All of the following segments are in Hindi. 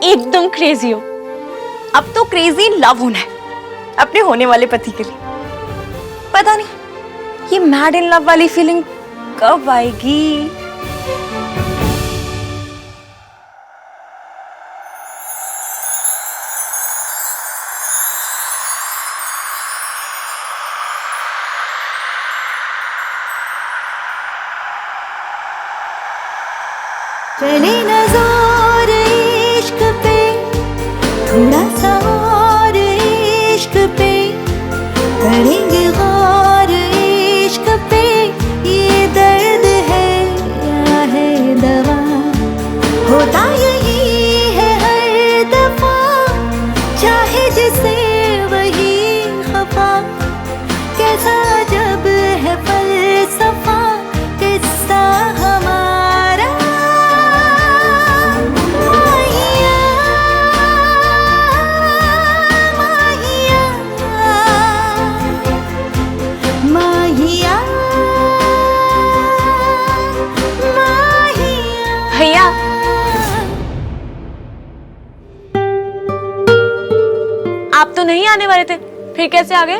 एकदम क्रेजी हो। अब तो क्रेजी लव होना है अपने होने वाले पति के लिए। पता नहीं ये मैड इन लव वाली फीलिंग कब आएगी। चले नज़ार इश्क पे, थोड़ा सा और इश्क पे, करेंगे गौर इश्क पे। ये दर्द है या है दवा, होता यही है हर दफा, चाहे जिसे वही खफा। कैसा जब है फलसफा किस्सा हमारा। भैया आप तो नहीं आने वाले थे, फिर कैसे आ गए?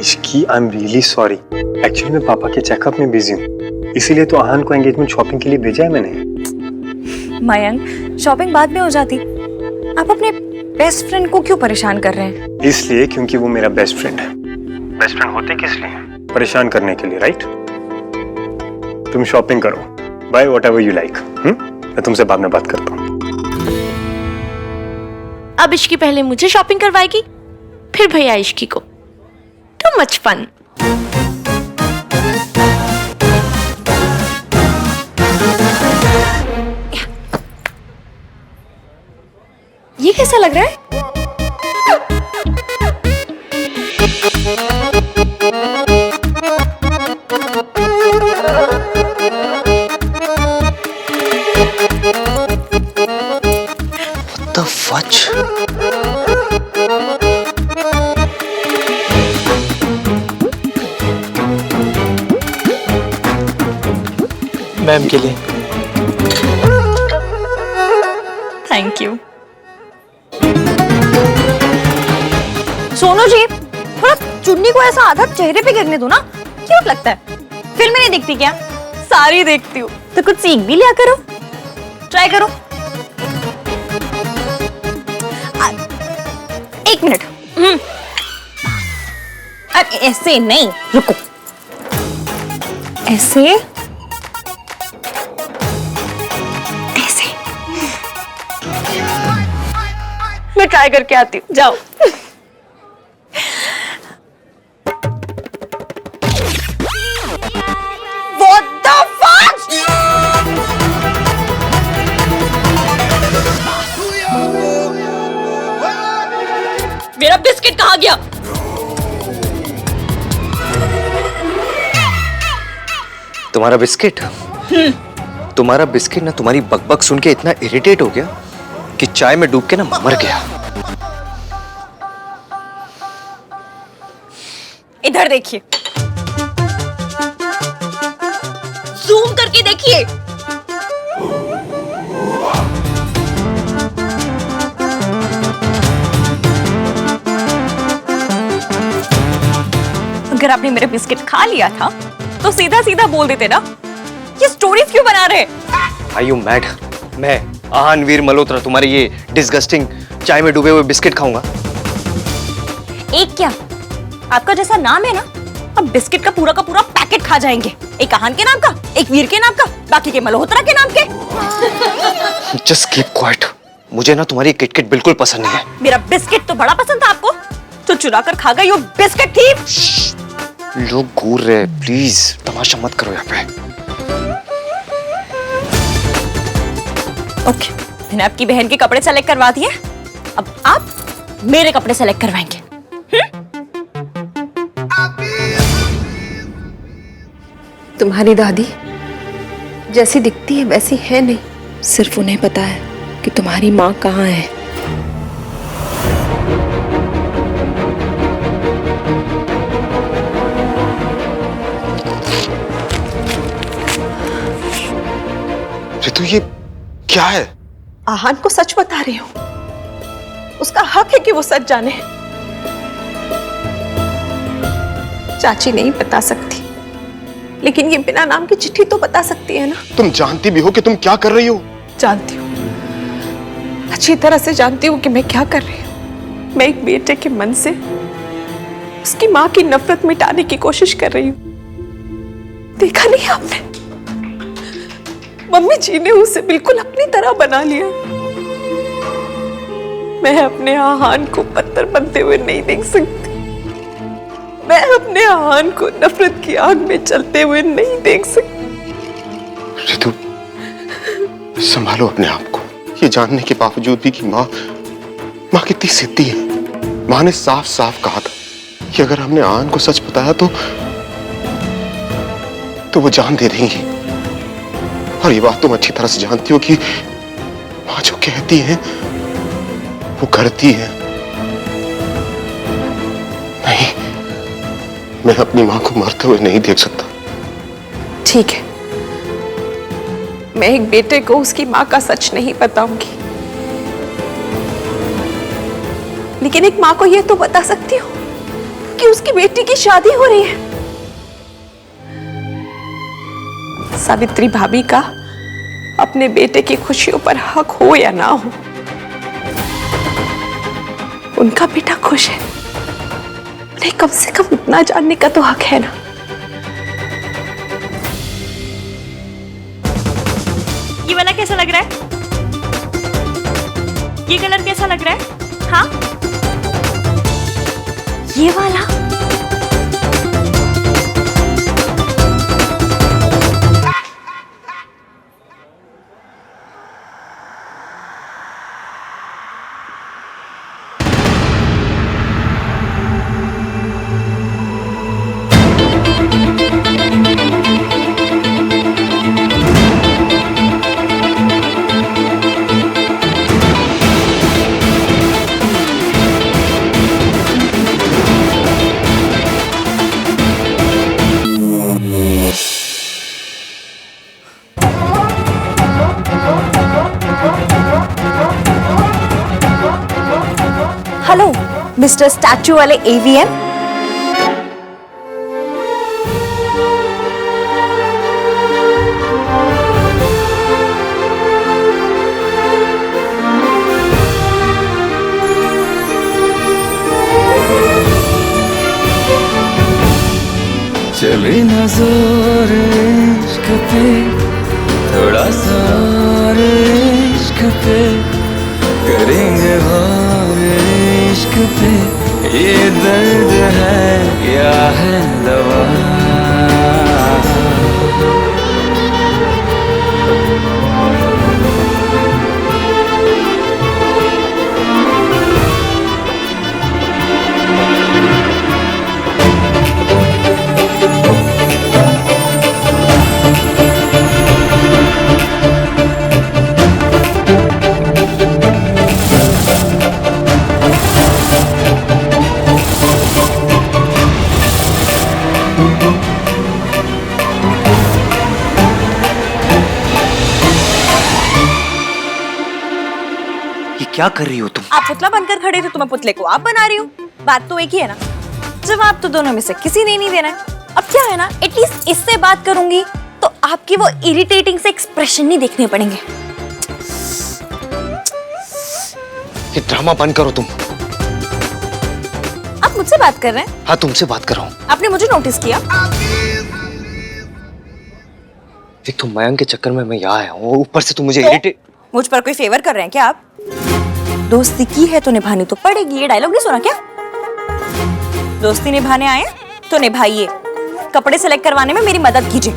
Ishki, I am really sorry. Actually मैं पापा के चेकअप में बिजी हूँ, इसीलिए तो आहान को एंगेजमेंट शॉपिंग के लिए भेजा है मैंने। मयंक, शॉपिंग बाद में हो जाती, आप अपने बेस्ट फ्रेंड को क्यों परेशान कर रहे हैं? इसलिए क्योंकि वो मेरा बेस्ट फ्रेंड है। बेस्ट फ्रेंड होते किस लिए? परेशान करने के लिए, राइट? तुम शॉपिंग करो, बाय व्हाटएवर यू लाइक। मैं तुमसे बाद में बात करता हूँ। अब इश्की पहले मुझे शॉपिंग करवाएगी, फिर भैया इश्की को। Too much fun. ये कैसा लग रहा है? What the fudge? मैम के लिए। Thank you. सोनू जी, थोड़ा चुन्नी को ऐसा आधा चेहरे पे गिरने दो ना, क्यूट लगता है। फिल्में नहीं देखती क्या? सारी देखती हूँ, तो कुछ सीख भी लिया करो, ट्राई करो। एक मिनट। अरे ऐसे नहीं, रुको। ऐसे ऐसे मैं ट्राई करके आती हूँ, जाओ। What the fuck? मेरा बिस्किट कहाँ गया? तुम्हारा बिस्किट? तुम्हारा बिस्किट ना तुम्हारी बकबक सुन के इतना इरिटेट हो गया कि चाय में डूब के ना मर गया। इधर देखिए, जूम करके देखिए। अगर आपने मेरे बिस्किट खा लिया था तो सीधा सीधा बोल देते ना, ये स्टोरीज क्यों बना रहे? Are you mad? मैं आहान वीर मल्होत्रा तुम्हारे ये डिस्गस्टिंग चाय में डूबे हुए बिस्किट खाऊंगा? एक क्या, आपका जैसा नाम है ना, अब बिस्किट का पूरा पैकेट खा जाएंगे। एक आहान के नाम का, एक वीर के नाम का, बाकी के मल्होत्रा के नाम के। Just keep quiet. मुझे ना तुम्हारी किटकिट बिल्कुल पसंद नहीं है। मेरा बिस्किट तो बड़ा पसंद था आपको, तो चुरा कर खा गई वो बिस्किट थी। लोग घूर रहे, प्लीज तमाशा मत करो यहाँ पे। ओके, मैंने आपकी बहन के कपड़े सेलेक्ट करवा दिए, अब आप मेरे कपड़े सेलेक्ट करवाएंगे। तुम्हारी दादी जैसी दिखती है वैसी है नहीं, सिर्फ उन्हें पता है कि तुम्हारी माँ कहाँ है। रितु ये क्या है? आहान को सच बता रही हूँ। उसका हक है कि वो सच जाने। चाची नहीं बता सकती, लेकिन ये बिना नाम की चिट्ठी तो बता सकती है ना। तुम जानती भी हो कि तुम क्या कर रही हो? जानती हूँ, अच्छी तरह से जानती हूँ कि मैं क्या कर रही हूँ। मैं एक बेटे के मन से उसकी माँ की नफरत मिटाने की कोशिश कर रही हूँ। देखा नहीं आपने, मम्मी जी ने उसे बिल्कुल अपनी तरह बना लिया। मैं अपने आहान को पत्थर बनते हुए नहीं देख सकती। मैं अपने आहान को नफरत की आग में चलते हुए नहीं देख सकती। रितु, संभालो अपने आप को। ये जानने के बावजूद भी कि माँ कितनी सिद्धि है। माँ ने साफ साफ कहा था कि अगर हमने आहान को सच बताया तो वो जान दे देंगी। और ये बात तुम अच्छी तरह से जानती हो कि माँ जो कहती है वो करती है। नहीं, मैं अपनी माँ को मरते हुए नहीं देख सकता। ठीक है, मैं एक बेटे को उसकी माँ का सच नहीं बताऊंगी, लेकिन एक माँ को यह तो बता सकती हूँ कि उसकी बेटी की शादी हो रही है। सावित्री भाभी का अपने बेटे की खुशियों पर हक हो या ना हो, उनका बेटा खुश है, उन्हें कम से कम इतना जानने का तो हक है ना। ये वाला कैसा लग रहा है? ये कलर कैसा लग रहा है? हाँ, ये वाला। हेलो मिस्टर स्टैचू वाले एवीएम। चले ना जोर इश्क पे, थोड़ा सा और इश्क पे, करेंगे और इश्क पे। ये दर्द है या है दवा? ये क्या कर रही हो तुम? आप पुतला बनकर खड़े थे तो मैं पुतले को आप बना रही हूँ। बात तो एक ही है ना। जवाब तो दोनों में से किसी ने नहीं देना है। अब क्या है ना, एटलीस्ट इससे बात करूंगी तो आपकी वो इरिटेटिंग से एक्सप्रेशन नहीं देखने पड़ेंगे। ये ड्रामा बंद करो तुम। आप मुझसे बात कर रहे हैं? हाँ, तुमसे बात कर रहा हूँ। आपने मुझे नोटिस किया? देख, तुम मयंक के चक्कर में मैं यहाँ आया हूँ, ऊपर से तुम मुझे इरिटेट। मुझ पर कोई फेवर कर रहे हैं क्या आप? दोस्ती की है तो निभानी तो पड़ेगी। ये डायलॉग नहीं सुना क्या? दोस्ती निभाने आए तो निभाइए। कपड़े सेलेक्ट करवाने में मेरी मदद कीजिए।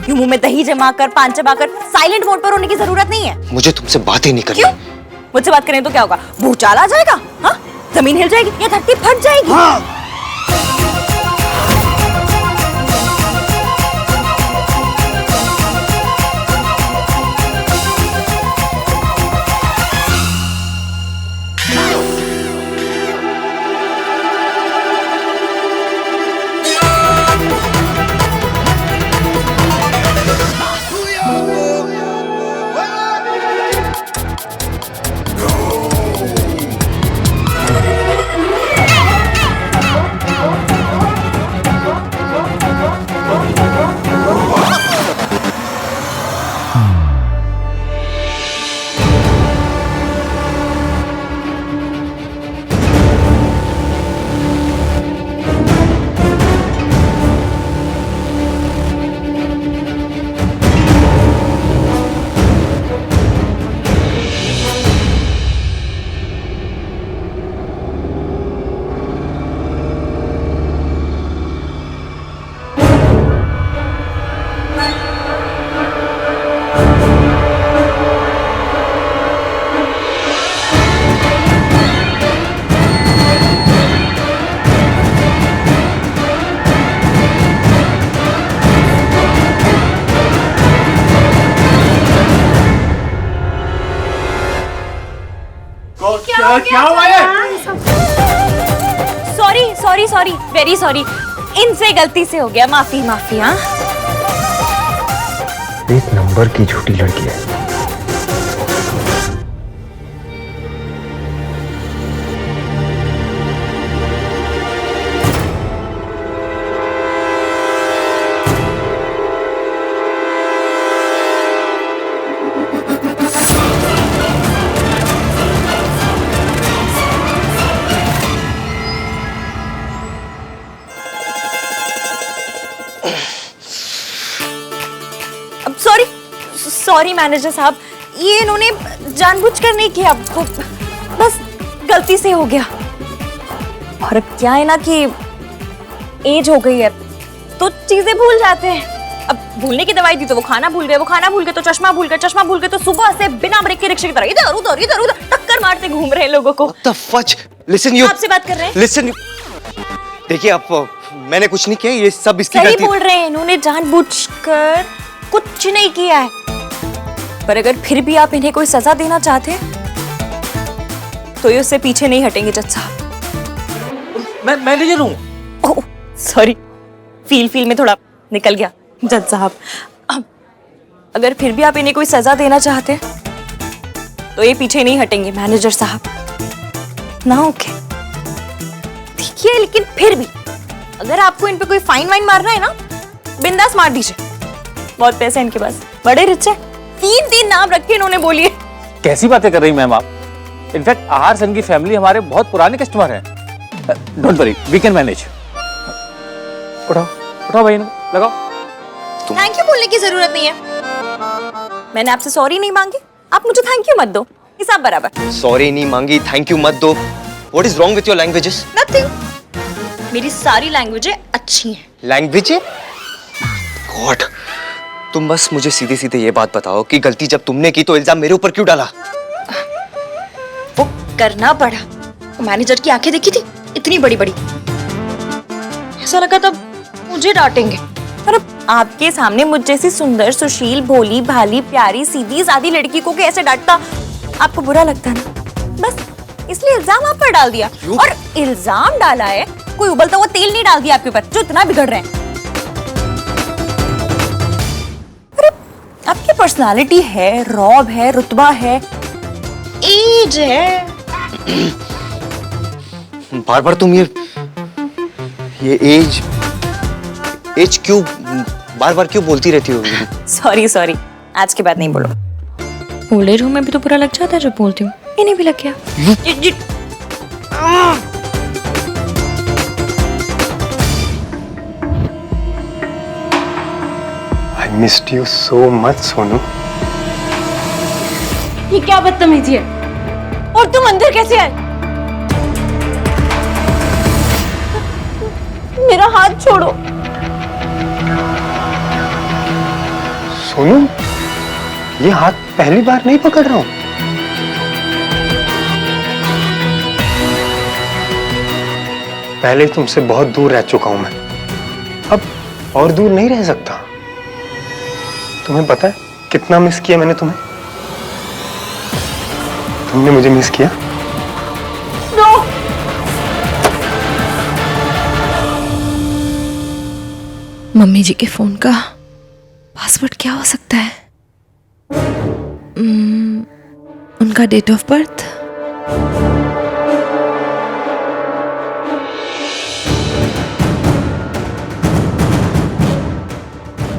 यूं मुंह में दही जमा कर, पान चबा कर साइलेंट मोड पर होने की जरूरत नहीं है। मुझे तुमसे बात ही नहीं करनी। क्यों? मुझसे बात करें तो क्या होगा? भूचाल आ जाएगा? हाँ, जमीन हिल जाएगी या धरती फट जाएगी? हाँ। क्या हुआ है? Sorry sorry sorry, very sorry, इनसे गलती से हो गया, माफी माफी। हाँ, एक नंबर की झूठी लड़की है। अब सॉरी सॉरी मैनेजर साहब, ये इन्होंने जानबूझकर नहीं किया, आपको बस गलती से हो गया। और अब क्या है ना कि एज हो गई है तो चीजें भूल जाते हैं। अब भूलने की दवाई दी तो वो खाना भूल गए, वो खाना भूल गए तो चश्मा भूल गए, चश्मा भूल गए तो सुबह से बिना ब्रेक के रिक्शे की तरह इधर उधर इधर उधर टक्कर मारते घूम रहे हैं लोगों को। What the fudge? Listen you. आपसे बात कर रहे हैं। Listen you. देखिए आप, मैंने कुछ नहीं किया, ये सब इसकी सही गलती। बोल रहे हैं, इन्होंने जानबूझकर कुछ नहीं किया है। पर अगर फिर भी आप इन्हें कोई सजा देना चाहते हैं तो ये उससे पीछे नहीं हटेंगे जज साहब। मैं मैनेजर हूँ। ओह सॉरी, फील में थोड़ा निकल गया जज साहब। अगर फिर भी आप इन्हें कोई सजा देना चाहते हैं तो ये पीछे नहीं हटेंगे मैनेजर साहब ना। ओके ठीक है, लेकिन फिर भी अगर आपको इन पे कोई फाइन वाइन मारना है ना, बिंदास मार दीजिए, बहुत पैसे हैं इनके पास, बड़े रिच है। 3 नाम रखे इन्होंने, बोलिए। कैसी बातें कर रही मैम आप? इनफैक्ट आहार सन की फैमिली हमारे बहुत पुराने कस्टमर हैं। Don't worry, we can manage. उठाओ उठाओ भाई, लगाओ। थैंक यू बोलने की जरूरत नहीं है, मैंने आपसे सॉरी नहीं मांगी, आप मुझे थैंक यू मत दो, हिसाब बराबर। सॉरी नहीं मांगी, थैंक यू मत दो। What is wrong with your languages? Nothing, मेरी सारी लैंग्वेजें अच्छी हैं। लैंग्वेज? गॉड, तुम बस मुझे सीधे सीधे ये बात बताओ कि गलती जब तुमने की तो इल्जाम मेरे ऊपर क्यों डाला? वो करना पड़ा, मैनेजर की आंखें देखी थी इतनी बड़ी बड़ी, ऐसा लगा तब मुझे डांटेंगे। पर अब आपके सामने मुझ जैसी सुंदर, सुशील, भोली भाली, प्यारी, सीधी सादी लड़की को कैसे डांटता, आपको बुरा लगता ना, बस इसलिए इल्जाम आप पर डाल दिया। और इल्जाम डाला है, कोई उबलता हुआ तेल नहीं डाल दिया आपके ऊपर जो इतना बिगड़ रहे हैं। आपकी पर्सनालिटी है, रौब है, रुतबा है, एज है। बार बार तुम ये एज क्यों बार बार क्यों बोलती रहती हो? सॉरी सॉरी, आज के बाद नहीं बोलो। ओल्ड एज होम में भी तो बुरा लग जाता है जब बोलती हूँ, इन्हें भी लग गया। I missed you so much, Sonu. ये क्या बदतमीजी है? और तुम अंदर कैसे आए? मेरा हाथ छोड़ो। सोनू, ये हाथ पहली बार नहीं पकड़ रहा हूं। पहले तुमसे बहुत दूर रह चुका हूं मैं, अब और दूर नहीं रह सकता। तुम्हें पता है कितना मिस किया मैंने तुम्हें? तुमने मुझे मिस किया? मम्मी जी के फोन का पासवर्ड क्या हो सकता है? उनका डेट ऑफ बर्थ,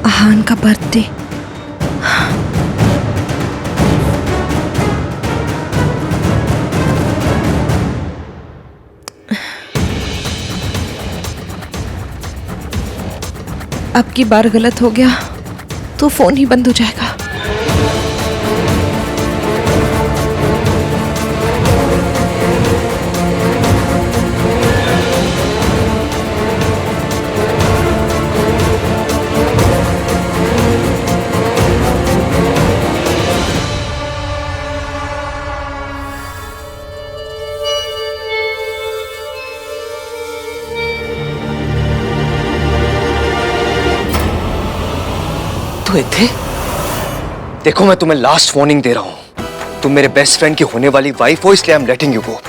आहान का बर्थडे। अब की बार गलत हो गया तो फोन ही बंद हो जाएगा। तो थे, देखो मैं तुम्हें लास्ट वार्निंग दे रहा हूं, तुम मेरे बेस्ट फ्रेंड की होने वाली वाइफ हो, इसलिए I am letting you go.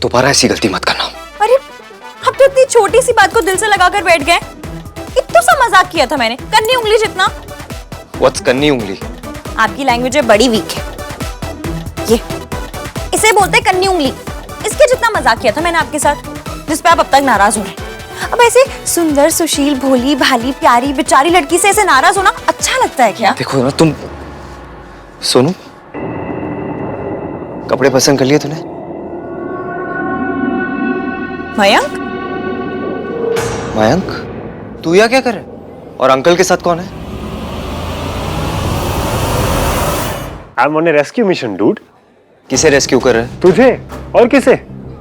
दोबारा ऐसी गलती मत करना। अरे अब तो इतनी छोटी सी बात को दिल से लगाकर बैठ गए। इतना सा मजाक किया था मैंने, कन्नी उंगली जितना। व्हाट्स कन्नी उंगली? आपकी लैंग्वेज बड़ी वीक है। ये इसे बोलते हैं कन्नी उंगली। इसके जितना मजाक किया था मैंने आपके साथ, जिस पे आप अब तक नाराज हो रहे हैं। अब ऐसे सुंदर सुशील भोली भाली प्यारी बेचारी लड़की से ऐसे नाराज होना अच्छा लगता है क्या? देखो ना तुम, सोनू कपड़े पसंद कर लिए तूने? मयंक, मयंक तू यहाँ क्या कर रहा है? और अंकल के साथ कौन है? I am on A rescue mission dude. किसे रेस्क्यू कर रहे हैं? तुझे और किसे?